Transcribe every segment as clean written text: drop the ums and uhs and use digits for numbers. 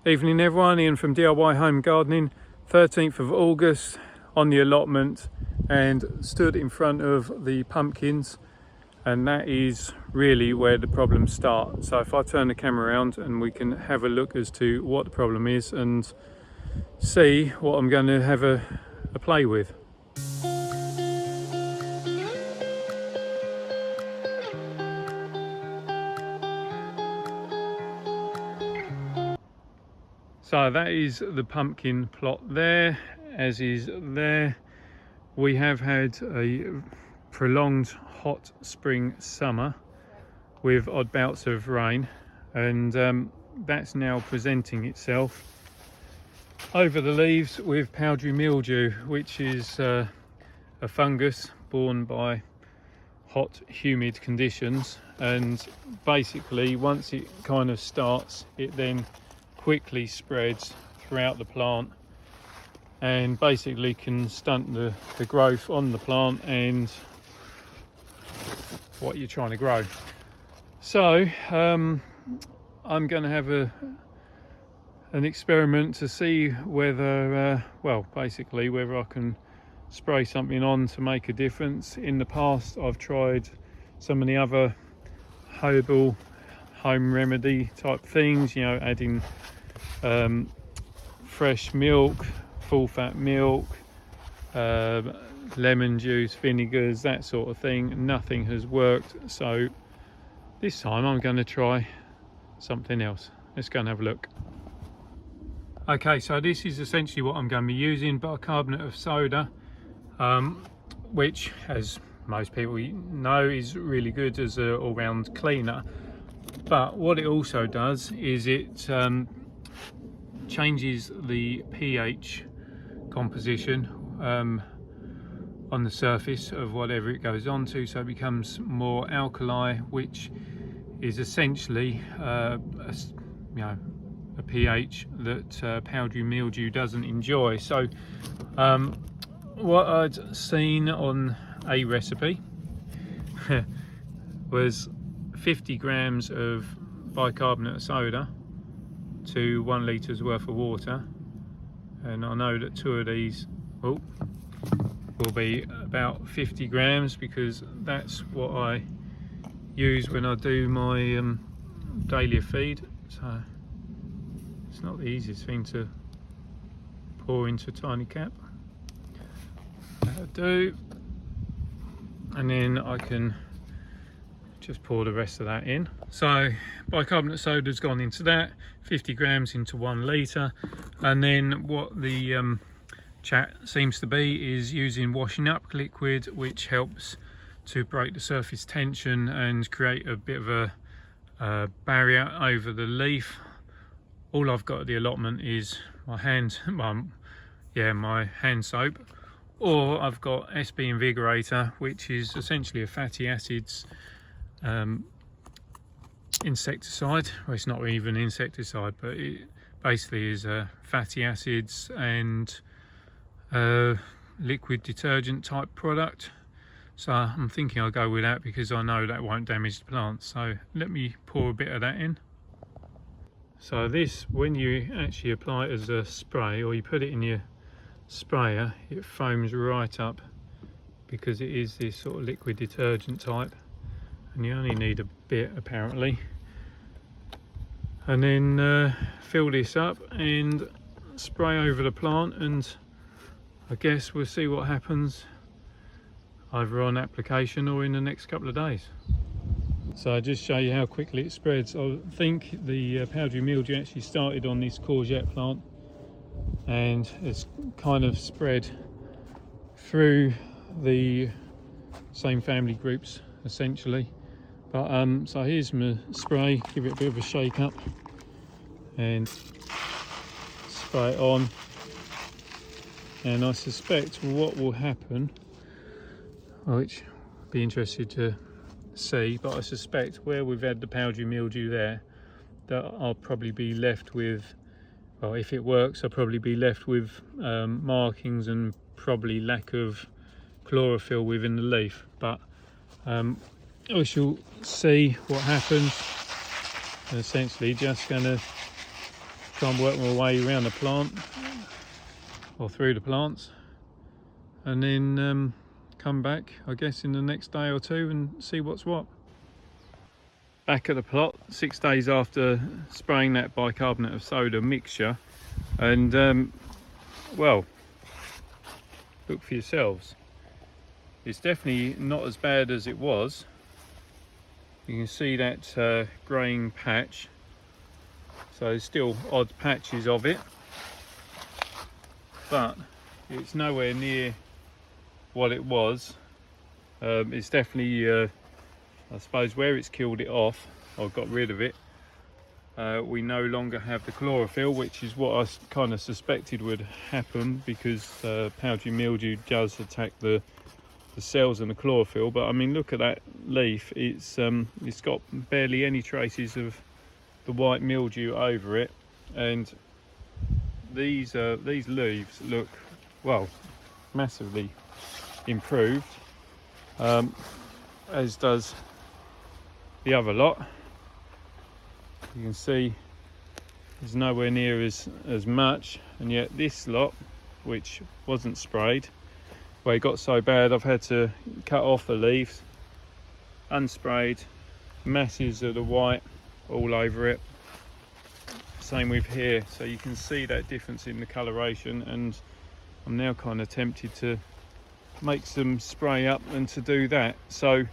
Evening everyone, Ian from DIY Home Gardening. 13th of August on the allotment and stood in front of the pumpkins, and that is really where the problems start. So if I turn the camera around and we can have a look as to what the problem is and see what I'm going to have a play with. So that is the pumpkin plot there, as is there. We have had a prolonged hot spring summer with odd bouts of rain, and that's now presenting itself over the leaves with powdery mildew, which is a fungus borne by hot, humid conditions. And basically, once it kind of starts, it then quickly spreads throughout the plant and basically can stunt the growth on the plant and what you're trying to grow. So I'm going to have an experiment to see whether basically whether I can spray something on to make a difference. In the past I've tried some of the other herbal home remedy type things, you know, adding fresh milk, full fat milk, lemon juice, vinegars, that sort of thing. Nothing has worked, so this time I'm going to try something else. Let's go and have a look. Okay, so this is essentially what I'm going to be using: bicarbonate of soda, which, as most people know, is really good as an all-round cleaner. But what it also does is it changes the pH composition on the surface of whatever it goes on to, so it becomes more alkali, which is essentially a pH that powdery mildew doesn't enjoy. So what I'd seen on a recipe was 50 grams of bicarbonate of soda to 1 litres worth of water, and I know that 2 of these will be about 50 grams because that's what I use when I do my daily feed. So it's not the easiest thing to pour into a tiny cap. That'll do, and then I can just pour the rest of that in. So bicarbonate soda's gone into that, 50 grams into 1 litre, and then what the chat seems to be is using washing up liquid, which helps to break the surface tension and create a bit of a barrier over the leaf. All I've got at the allotment is my hand soap, or I've got SB Invigorator, which is essentially a fatty acids insecticide. Well, it's not even insecticide, but it basically is fatty acids and liquid detergent type product. So I'm thinking I'll go with that because I know that won't damage the plants. So let me pour a bit of that in. So this, when you actually apply it as a spray, or you put it in your sprayer, it foams right up because it is this sort of liquid detergent type, and you only need a bit apparently. And then fill this up and spray over the plant, and I guess we'll see what happens either on application or in the next couple of days. So I'll just show you how quickly it spreads. I think the powdery mildew actually started on this courgette plant and it's kind of spread through the same family groups essentially. But so here's my spray, give it a bit of a shake up and spray it on. And I suspect what will happen, which I'd be interested to see, but I suspect where we've had the powdery mildew there, that I'll probably be left with, well, if it works, I'll probably be left with markings and probably lack of chlorophyll within the leaf. But we shall see what happens. I'm essentially just going to try and work my way around the plant or through the plants, and then come back, I guess, in the next day or two and see what's what. Back at the plot 6 days after spraying that bicarbonate of soda mixture, and well, look for yourselves. It's definitely not as bad as it was. You can see that greying patch, so there's still odd patches of it, but it's nowhere near what it was. It's definitely, I suppose, where it's killed it off or got rid of it, we no longer have the chlorophyll, which is what I kind of suspected would happen, because powdery mildew does attack the cells and the chlorophyll. But I mean, look at that leaf. It's got barely any traces of the white mildew over it, and these leaves look, well, massively improved, as does the other lot. You can see there's nowhere near as much, and yet this lot, which wasn't sprayed, well, it got so bad I've had to cut off the leaves, unsprayed, masses of the white all over it. Same with here, so you can see that difference in the coloration, and I'm now kind of tempted to make some spray up and to do that. So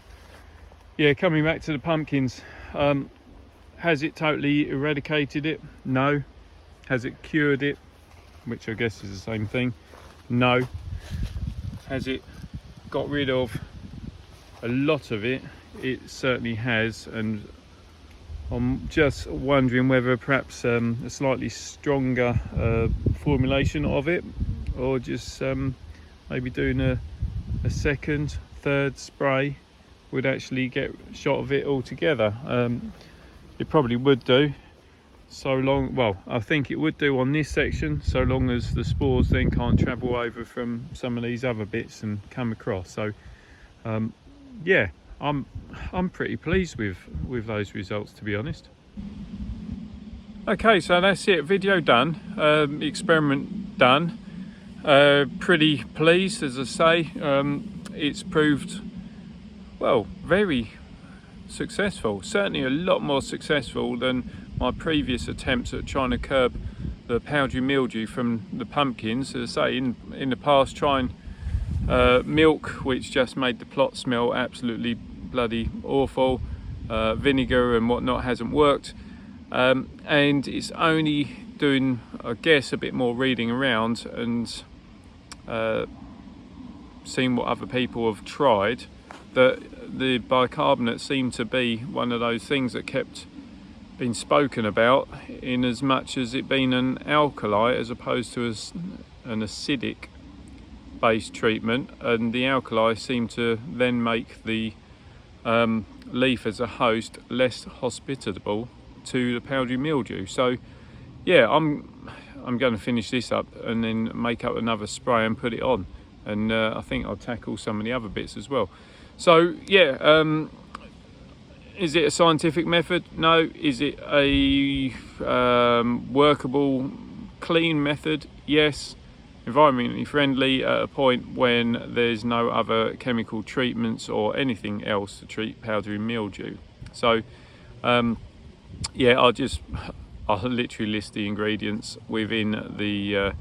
yeah, coming back to the pumpkins, has it totally eradicated it? No. Has it cured it? Which I guess is the same thing. No. Has it got rid of a lot of it? It certainly has, and I'm just wondering whether perhaps a slightly stronger formulation of it, or just maybe doing a second, third spray would actually get shot of it altogether. It probably would do, so long, well, I think it would do on this section, so long as the spores then can't travel over from some of these other bits and come across. So yeah, I'm pretty pleased with those results, to be honest. Okay, so that's it, video done, experiment done. Pretty pleased, as I say. It's proved, well, very successful, certainly a lot more successful than my previous attempts at trying to curb the powdery mildew from the pumpkins. As I say, in the past, trying milk, which just made the plot smell absolutely bloody awful, vinegar and whatnot, hasn't worked, and it's only doing, I guess, a bit more reading around and seeing what other people have tried, that the bicarbonate seemed to be one of those things that kept being spoken about, in as much as it being an alkali as opposed to an acidic based treatment, and the alkali seemed to then make the leaf as a host less hospitable to the powdery mildew. So yeah, I'm going to finish this up and then make up another spray and put it on, and I think I'll tackle some of the other bits as well. So yeah, is it a scientific method? No. Is it a workable, clean method? Yes. Environmentally friendly at a point when there's no other chemical treatments or anything else to treat powdery mildew. So yeah, I'll literally list the ingredients within the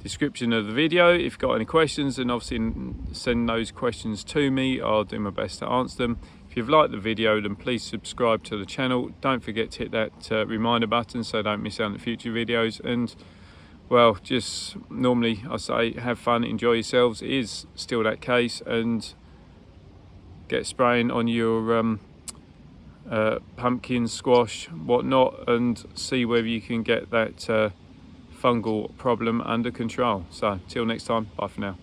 description of the video. If you've got any questions, then obviously send those questions to me. I'll do my best to answer them. If you've liked the video, then please subscribe to the channel. Don't forget to hit that reminder button so don't miss out on the future videos. And well, just normally I say have fun, enjoy yourselves. It is still that case, and get spraying on your pumpkin, squash, whatnot, and see whether you can get that fungal problem under control. So till next time, bye for now.